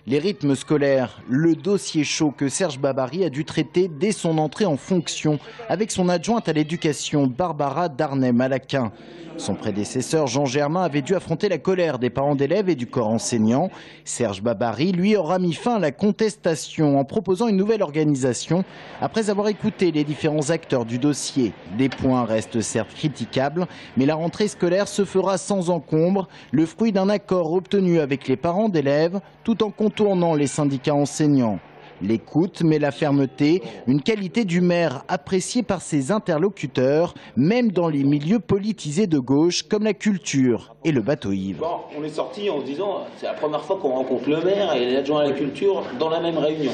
Les rythmes scolaires, le dossier chaud que Serge Babary a dû traiter dès son entrée en fonction avec son adjointe à l'éducation Barbara Darnay-Malaquin. Son prédécesseur Jean Germain avait dû affronter la colère des parents d'élèves et du corps enseignant. Serge Babary, lui, aura mis fin à la contestation en proposant une nouvelle organisation après avoir écouté les différents acteurs du dossier. Des points restent certes critiquables, mais la rentrée scolaire se fera sans encombre, le fruit d'un accord obtenu avec les parents d'élèves tout en contournant les syndicats enseignants. L'écoute, mais la fermeté, une qualité du maire appréciée par ses interlocuteurs, même dans les milieux politisés de gauche comme la culture et le bateau ivre. Bon, on est sorti en se disant c'est la première fois qu'on rencontre le maire et l'adjoint à la culture dans la même réunion.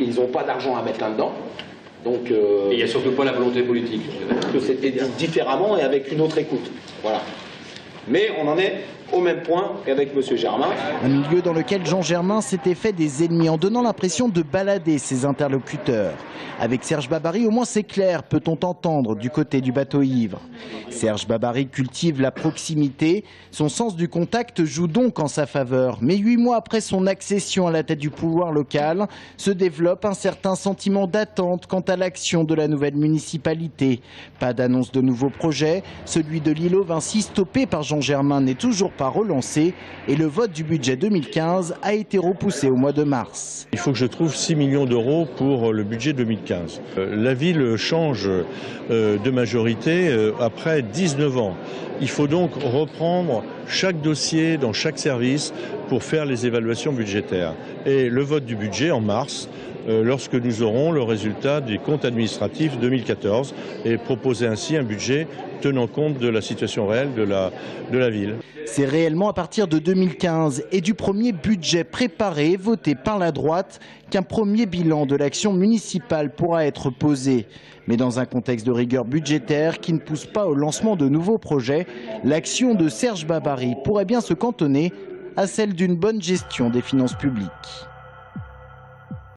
Ils n'ont pas d'argent à mettre là-dedans. Donc, il n'y a surtout pas la volonté politique. Que c'était dit différemment et avec une autre écoute. Voilà. Mais on en est au même point qu'avec M. Germain. Un milieu dans lequel Jean Germain s'était fait des ennemis en donnant l'impression de balader ses interlocuteurs. Avec Serge Babary, au moins c'est clair, peut-on entendre du côté du bateau ivre. Serge Babary cultive la proximité, son sens du contact joue donc en sa faveur. Mais 8 mois après son accession à la tête du pouvoir local, se développe un certain sentiment d'attente quant à l'action de la nouvelle municipalité. Pas d'annonce de nouveaux projets, celui de l'îlot Vinci stoppé par Jean Germain n'est toujours pas relancé et le vote du budget 2015 a été repoussé au mois de mars. Il faut que je trouve 6 millions d'euros pour le budget 2015. La ville change de majorité après 19 ans. Il faut donc reprendre chaque dossier dans chaque service pour faire les évaluations budgétaires. Et le vote du budget en mars, lorsque nous aurons le résultat des comptes administratifs 2014 et proposer ainsi un budget tenant compte de la situation réelle de la ville. C'est réellement à partir de 2015 et du premier budget préparé, voté par la droite, qu'un premier bilan de l'action municipale pourra être posé. Mais dans un contexte de rigueur budgétaire qui ne pousse pas au lancement de nouveaux projets, l'action de Serge Babary pourrait bien se cantonner à celle d'une bonne gestion des finances publiques.